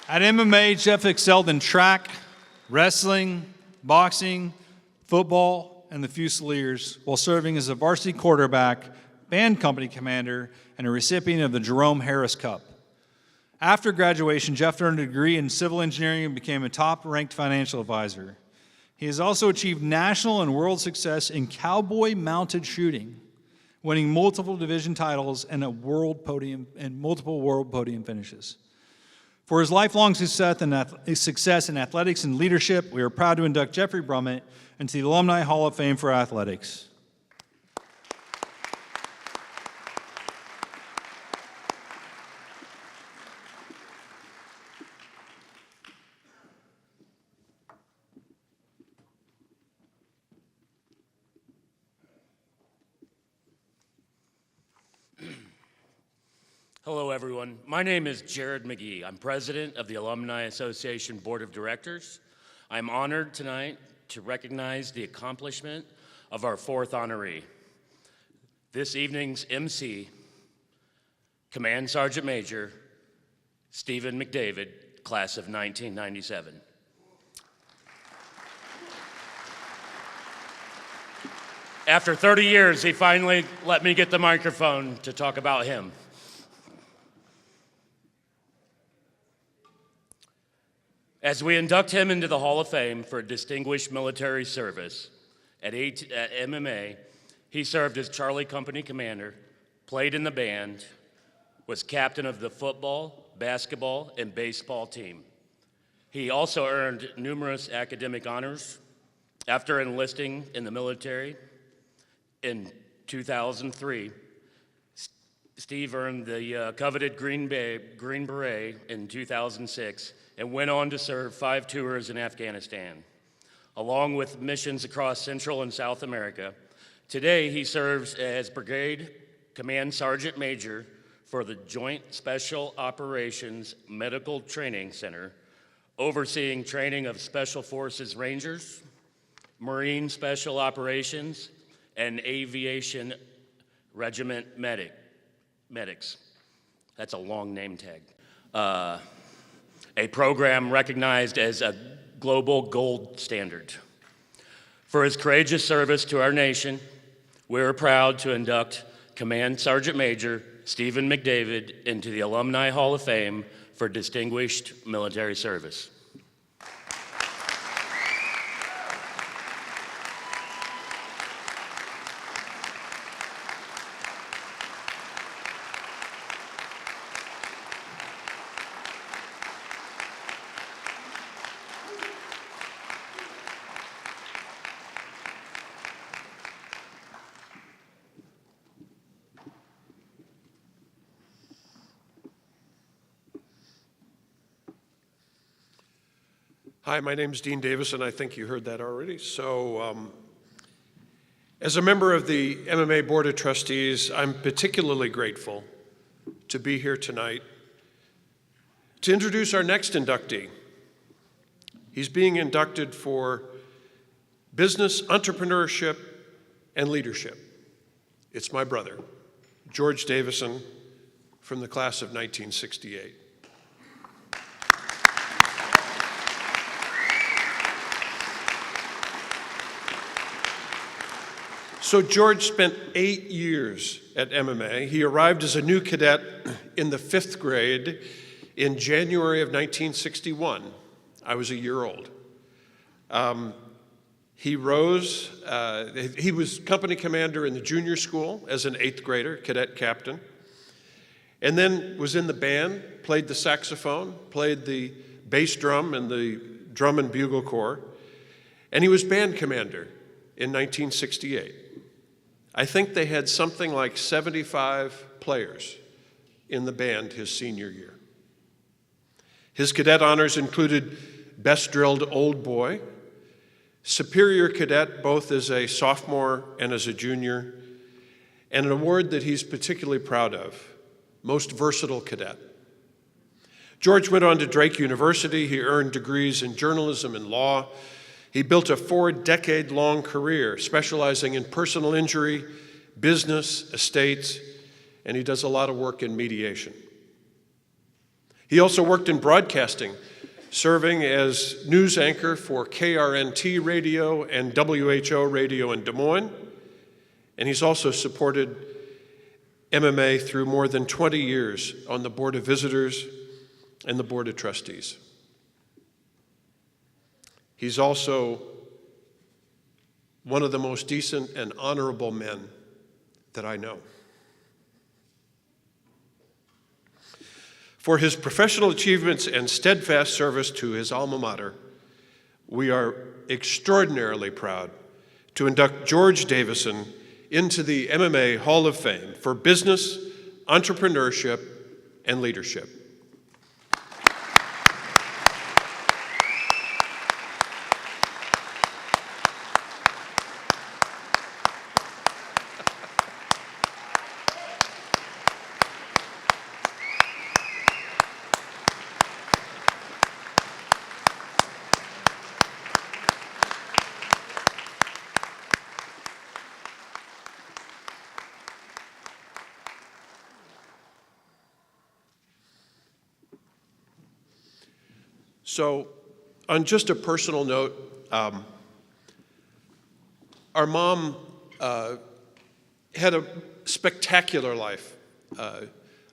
[SPEAKER 2] At MMA, Jeff excelled in track, wrestling, boxing, football, and the Fusiliers, while serving as a varsity quarterback, band company commander, and a recipient of the Jerome Harris Cup. After graduation, Jeff earned a degree in civil engineering and became a top-ranked financial advisor. He has also achieved national and world success in cowboy mounted shooting, winning multiple division titles and multiple world podium finishes. For his lifelong success in athletics and leadership, we are proud to induct Jeffrey Brummett into the Alumni Hall of Fame for athletics.
[SPEAKER 5] Hello, everyone. My name is Jared McGee. I'm president of the Alumni Association Board of Directors. I'm honored tonight to recognize the accomplishment of our fourth honoree. This evening's MC, Command Sergeant Major Stephen McDavid, class of 1997. After 30 years, he finally let me get the microphone to talk about him. As we induct him into the Hall of Fame for distinguished military service, at MMA, he served as Charlie Company Commander, played in the band, was captain of the football, basketball, and baseball team. He also earned numerous academic honors. After enlisting in the military in 2003, Steve earned the coveted Green Beret in 2006 and went on to serve 5 tours in Afghanistan, along with missions across Central and South America. Today, he serves as Brigade Command Sergeant Major for the Joint Special Operations Medical Training Center, overseeing training of Special Forces Rangers, Marine Special Operations, and Aviation Regiment Medics. That's a long name tag. A program recognized as a global gold standard. For his courageous service to our nation, we are proud to induct Command Sergeant Major Stephen McDavid into the Alumni Hall of Fame for distinguished military service.
[SPEAKER 6] Hi, my name is Dean Davis, and I think you heard that already. So, as a member of the MMA Board of Trustees, I'm particularly grateful to be here tonight to introduce our next inductee. He's being inducted for business, entrepreneurship, and leadership. It's my brother, George Davison, from the class of 1968. So George spent 8 years at MMA. He arrived as a new cadet in the 5th grade in January of 1961. I was a year old. He rose, he was company commander in the junior school as an 8th grader, cadet captain, and then was in the band, played the saxophone, played the bass drum and the drum and bugle corps, and he was band commander in 1968. I think they had something like 75 players in the band his senior year. His cadet honors included Best Drilled Old Boy, Superior Cadet both as a sophomore and as a junior, and an award that he's particularly proud of, Most Versatile Cadet. George went on to Drake University. He earned degrees in journalism and law. He built a 4-decade-long career specializing in personal injury, business, estates, and he does a lot of work in mediation. He also worked in broadcasting, serving as news anchor for KRNT Radio and WHO Radio in Des Moines, and he's also supported MMA through more than 20 years on the Board of Visitors and the Board of Trustees. He's also one of the most decent and honorable men that I know. For his professional achievements and steadfast service to his alma mater, we are extraordinarily proud to induct George Davison into the MMA Hall of Fame for business, entrepreneurship, and leadership. So, on just a personal note, our mom had a spectacular life.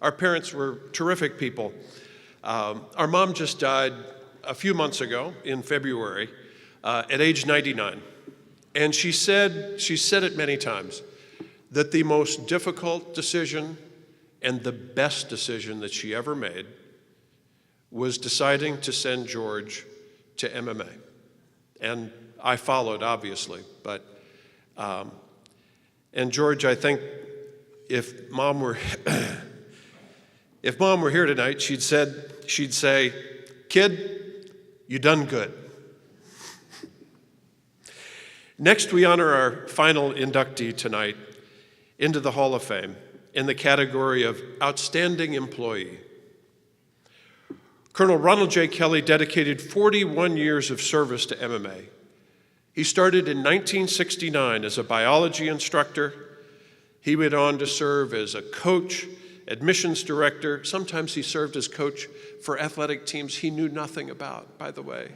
[SPEAKER 6] Our parents were terrific people. Our mom just died a few months ago in February at age 99. And she said it many times, that the most difficult decision and the best decision that she ever made was deciding to send George to MMA. And I followed, obviously, but, and George, I think if mom were, if mom were here tonight, she'd say, kid, you done good. Next, we honor our final inductee tonight into the Hall of Fame in the category of Outstanding Employee. Colonel Ronald J. Kelly dedicated 41 years of service to MMA. He started in 1969 as a biology instructor. He went on to serve as a coach, admissions director. Sometimes he served as coach for athletic teams he knew nothing about, by the way.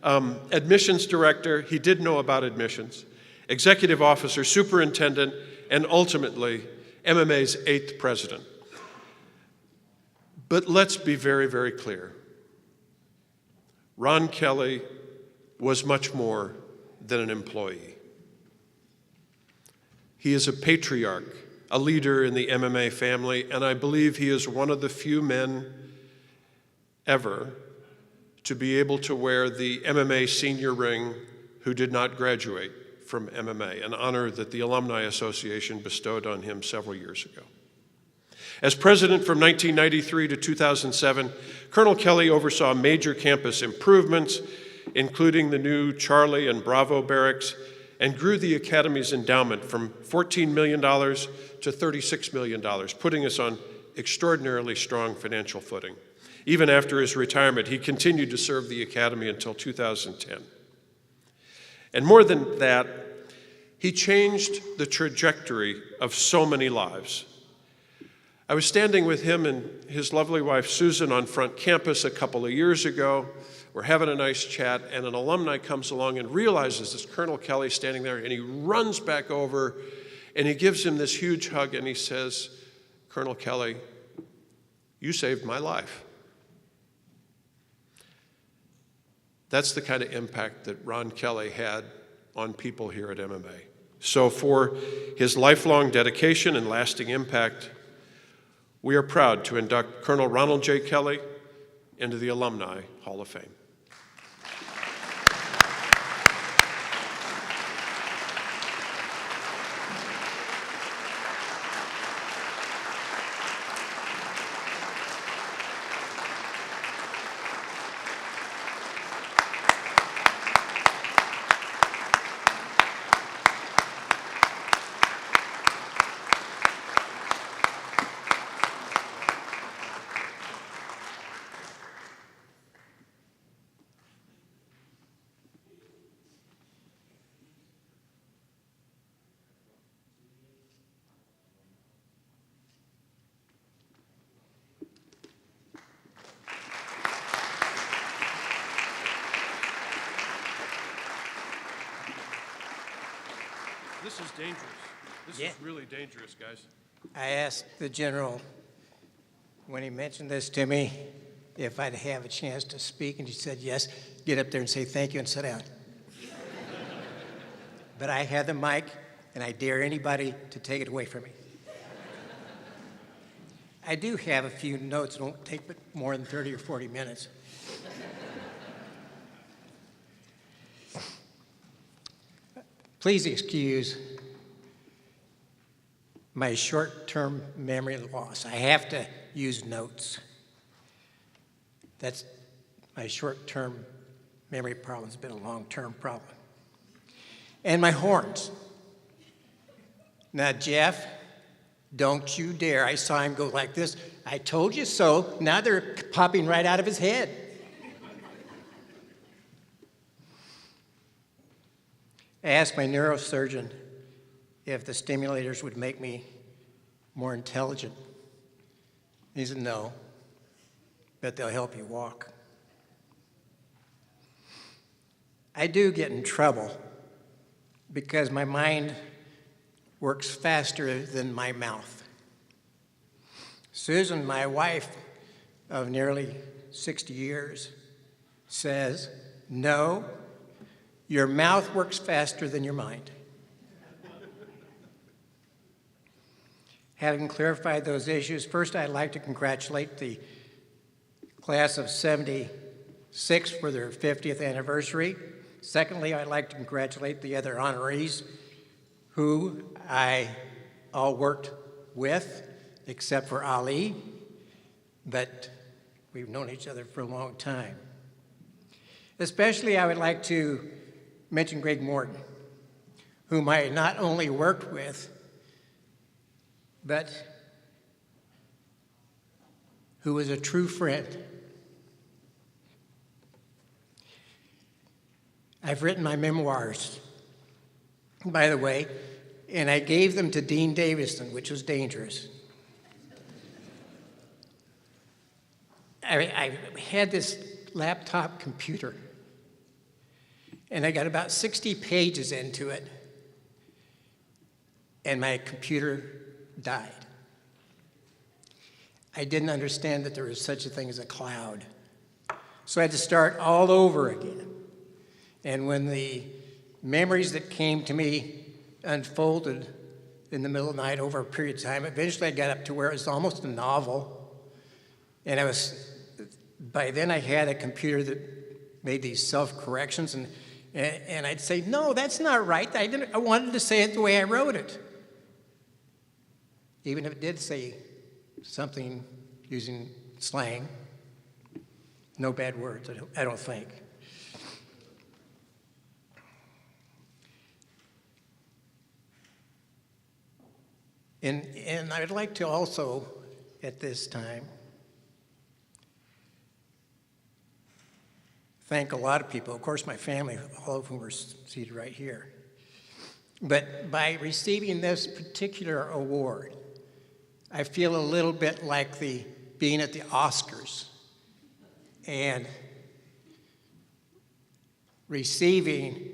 [SPEAKER 6] Admissions director, he did know about admissions, executive officer, superintendent, and ultimately MMA's 8th president. But let's be very, very clear. Ron Kelly was much more than an employee. He is a patriarch, a leader in the MMA family, and I believe he is one of the few men ever to be able to wear the MMA senior ring who did not graduate from MMA, an honor that the Alumni Association bestowed on him several years ago. As president from 1993 to 2007, Colonel Kelly oversaw major campus improvements, including the new Charlie and Bravo barracks, and grew the Academy's endowment from $14 million to $36 million, putting us on extraordinarily strong financial footing. Even after his retirement, he continued to serve the Academy until 2010. And more than that, he changed the trajectory of so many lives. I was standing with him and his lovely wife, Susan, on front campus a couple of years ago. We're having a nice chat, and an alumni comes along and realizes it's Colonel Kelly standing there, and he runs back over, and he gives him this huge hug, and he says, Colonel Kelly, you saved my life. That's the kind of impact that Ron Kelly had on people here at MMA. So for his lifelong dedication and lasting impact, we are proud to induct Colonel Ronald J. Kelly into the Alumni Hall of Fame. This is dangerous. This
[SPEAKER 7] Yeah.
[SPEAKER 6] is really dangerous, guys.
[SPEAKER 7] I asked the general, when he mentioned this to me, if I'd have a chance to speak, and he said, yes, get up there and say thank you and sit down. But I had the mic, and I dare anybody to take it away from me. I do have a few notes, don't take but more than 30 or 40 minutes. Please excuse my short-term memory loss. I have to use notes. That's my short-term memory problem. It's been a long-term problem. And my horns. Now, Jeff, don't you dare. I saw him go like this. I told you so. Now they're popping right out of his head. I asked my neurosurgeon if the stimulators would make me more intelligent. He said, no, but they'll help you walk. I do get in trouble because my mind works faster than my mouth. Susan, my wife of nearly 60 years, says, no, your mouth works faster than your mind. Having clarified those issues, first I'd like to congratulate the class of 76 for their 50th anniversary. Secondly, I'd like to congratulate the other honorees who I all worked with, except for Ali, but we've known each other for a long time. Especially, I would like to mention Greg Morton, whom I not only worked with, but who was a true friend. I've written my memoirs, by the way, and I gave them to Dean Davison, which was dangerous. I had this laptop computer, and I got about 60 pages into it, and my computer died. I didn't understand that there was such a thing as a cloud. So I had to start all over again. And when the memories that came to me unfolded in the middle of the night over a period of time, eventually I got up to where it was almost a novel. And by then I had a computer that made these self-corrections, and I'd say, no, that's not right. I wanted to say it the way I wrote it. Even if it did say something using slang, no bad words, I don't think. And I would like to also, at this time, thank a lot of people. Of course, my family, all of whom are seated right here. But by receiving this particular award, I feel a little bit like being at the Oscars and receiving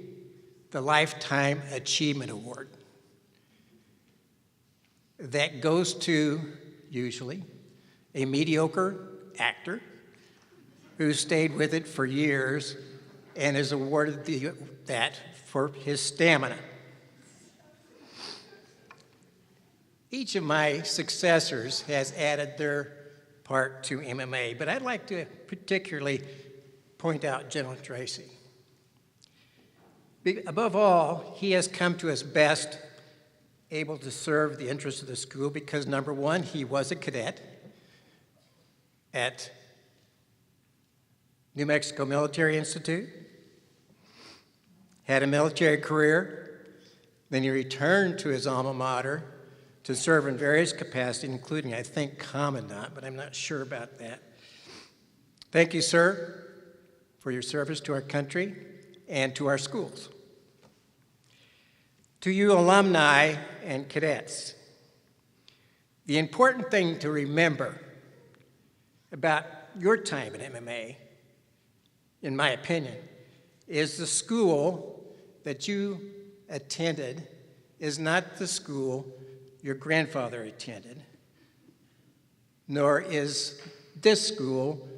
[SPEAKER 7] the Lifetime Achievement Award. That goes to, usually, a mediocre actor who stayed with it for years and is awarded that for his stamina. Each of my successors has added their part to MMA, but I'd like to particularly point out General Tracy. Above all, he has come to his best able to serve the interests of the school because, number one, he was a cadet at New Mexico Military Institute, had a military career, then he returned to his alma mater to serve in various capacities, including, I think, Commandant, but I'm not sure about that. Thank you, sir, for your service to our country and to our schools. To you alumni and cadets, the important thing to remember about your time at MMA, in my opinion, is the school that you attended is not the school your grandfather attended, nor is this school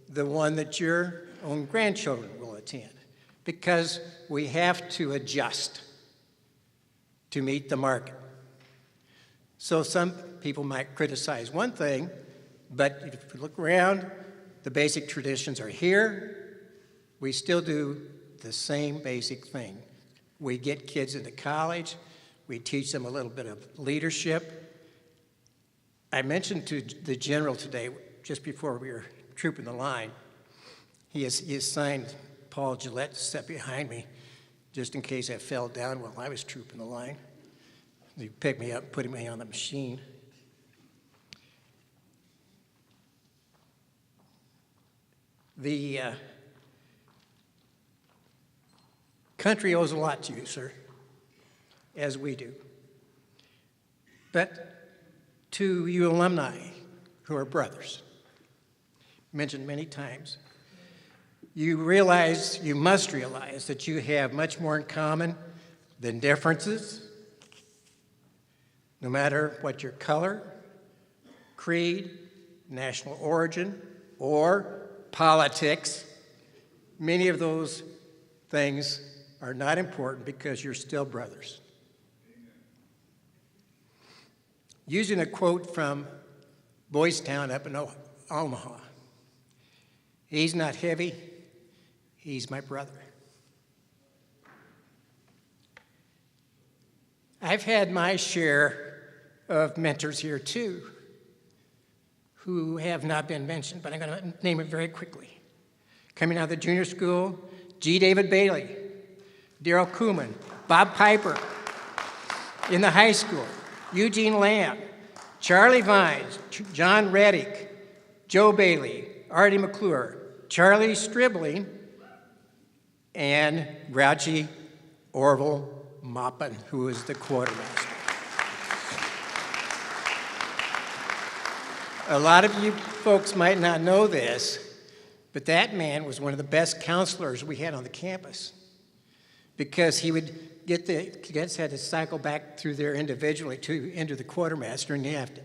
[SPEAKER 7] the one that your own grandchildren will attend, because we have to adjust to meet the market. So some people might criticize one thing, but if you look around, the basic traditions are here. We still do the same basic thing. We get kids into college. We teach them a little bit of leadership. I mentioned to the general today, just before we were trooping the line, he assigned Paul Gillette to step behind me, just in case I fell down while I was trooping the line. He picked me up, put me on the machine. The country owes a lot to you, sir, as we do. But to you alumni who are brothers, mentioned many times, you must realize that you have much more in common than differences, no matter what your color, creed, national origin, or politics. Many of those things are not important because you're still brothers. Using a quote from Boys Town up in Omaha, he's not heavy, he's my brother. I've had my share of mentors here too, who have not been mentioned, but I'm going to name it very quickly. Coming out of the junior school, G. David Bailey, Daryl Kuhlman, Bob Piper. In the high school, Eugene Lamb, Charlie Vines, John Reddick, Joe Bailey, Artie McClure, Charlie Stribling, and Grouchy Orville Maupin, who is the quartermaster. A lot of you folks might not know this, but that man was one of the best counselors we had on the campus, because he would get the cadets had to cycle back through there individually to enter the quartermaster, and you have to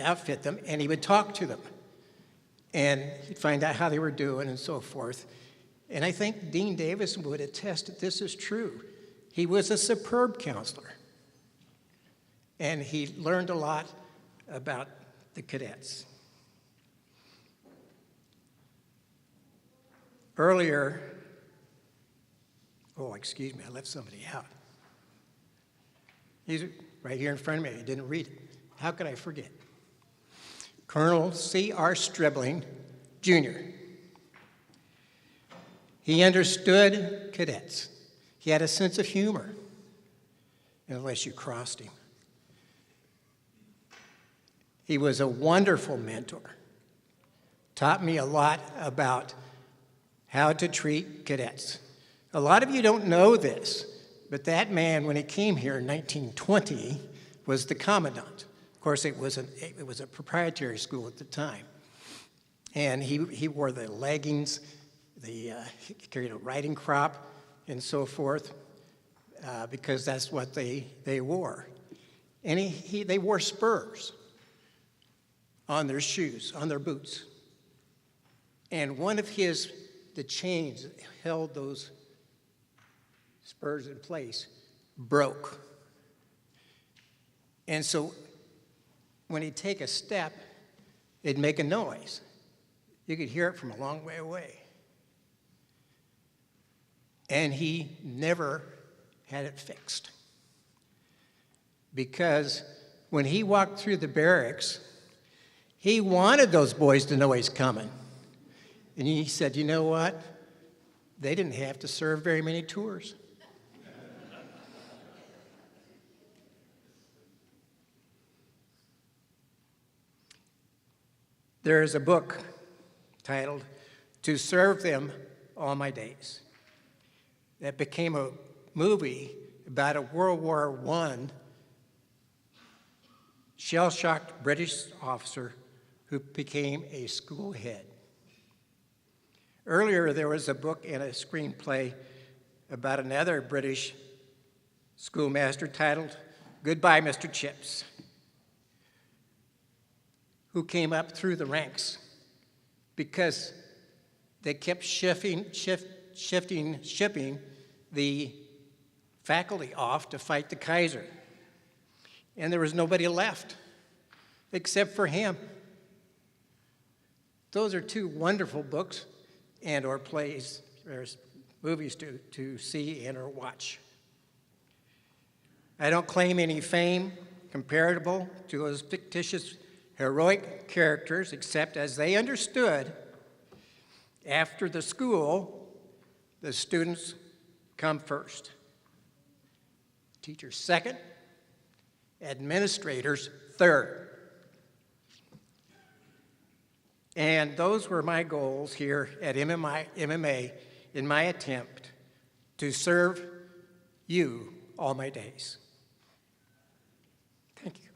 [SPEAKER 7] outfit them, and he would talk to them, and he'd find out how they were doing and so forth. And I think Dean Davis would attest that this is true. He was a superb counselor, and he learned a lot about the cadets. Earlier, excuse me, I left somebody out. He's right here in front of me. I didn't read it. How could I forget? Colonel C.R. Stribling, Jr. He understood cadets. He had a sense of humor, unless you crossed him. He was a wonderful mentor. Taught me a lot about how to treat cadets. A lot of you don't know this, but that man, when he came here in 1920, was the commandant. Of course, it was a proprietary school at the time. And he wore the leggings, he carried a riding crop, and so forth, because that's what they wore. And they wore spurs on their shoes, on their boots. And one of the chains that held those spurs in place broke. And so when he'd take a step, it'd make a noise. You could hear it from a long way away. And he never had it fixed. Because when he walked through the barracks, he wanted those boys to know he's coming. And he said, you know what? They didn't have to serve very many tours. There is a book titled To Serve Them All My Days that became a movie about a World War I shell-shocked British officer who became a school head. Earlier, there was a book and a screenplay about another British schoolmaster titled Goodbye, Mr. Chips, who came up through the ranks because they kept shipping the faculty off to fight the Kaiser. And there was nobody left except for him. Those are two wonderful books and or plays, or movies to see and or watch. I don't claim any fame comparable to those fictitious heroic characters, except as they understood, after the school, the students come first. Teachers second, administrators third. And those were my goals here at MMA in my attempt to serve you all my days. Thank you.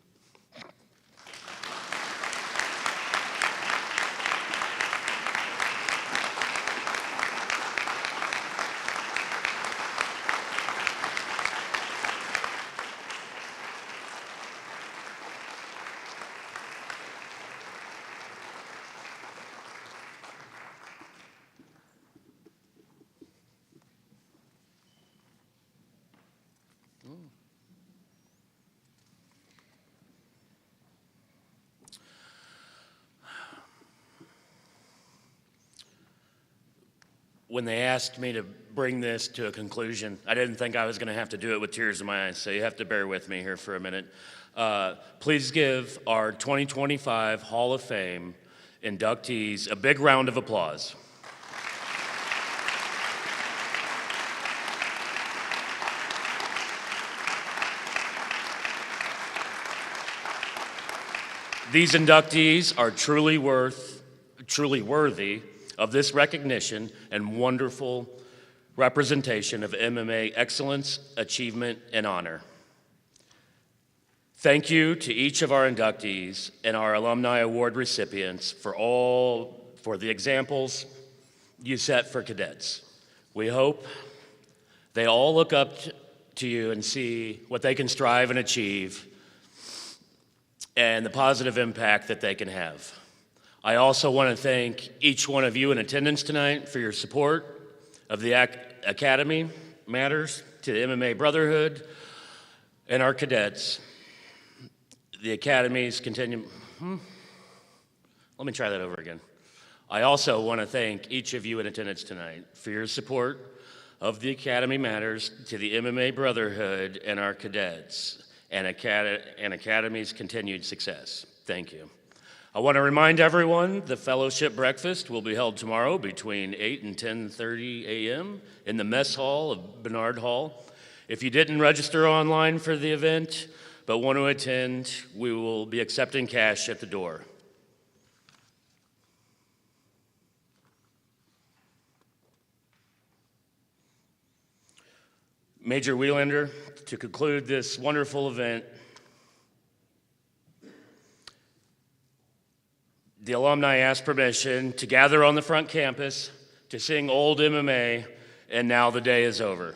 [SPEAKER 5] When they asked me to bring this to a conclusion, I didn't think I was going to have to do it with tears in my eyes, so you have to bear with me here for a minute. Please give our 2025 Hall of Fame inductees a big round of applause. These inductees are truly worthy of this recognition and wonderful representation of MMA excellence, achievement, and honor. Thank you to each of our inductees and our Alumni Award recipients for the examples you set for cadets. We hope they all look up to you and see what they can strive and achieve and the positive impact that they can have. I also want to thank each one of you in attendance tonight for your support of the Academy Matters to the MMA Brotherhood and our cadets. The Academy's continue. Let me try that over again. I also want to thank each of you in attendance tonight for your support of the Academy Matters to the MMA Brotherhood and our cadets and Academy's continued success. Thank you. I want to remind everyone the fellowship breakfast will be held tomorrow between 8 and 10:30 a.m. in the mess hall of Bernard Hall. If you didn't register online for the event but want to attend, we will be accepting cash at the door. Major Wiehlander, to conclude this wonderful event, the alumni asked permission to gather on the front campus to sing Old MMA, and now the day is over.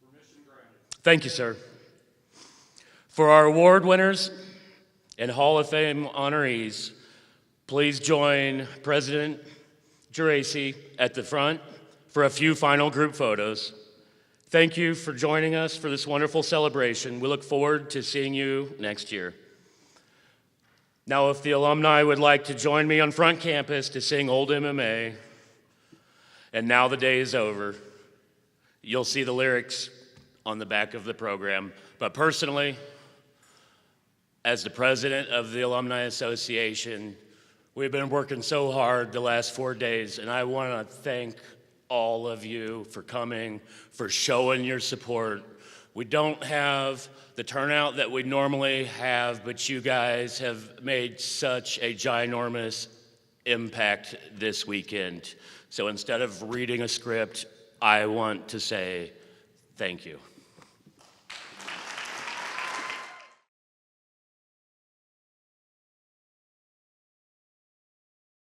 [SPEAKER 5] Permission granted. Thank you, sir. For our award winners and Hall of Fame honorees, please join President Geraci at the front for a few final group photos. Thank you for joining us for this wonderful celebration. We look forward to seeing you next year. Now, if the alumni would like to join me on front campus to sing Old MMA, and now the day is over, you'll see the lyrics on the back of the program. But personally, as the president of the Alumni Association, we've been working so hard the last 4 days, and I want to thank all of you for coming, for showing your support. We don't have the turnout that we normally have, but you guys have made such a ginormous impact this weekend. So instead of reading a script, I want to say thank you.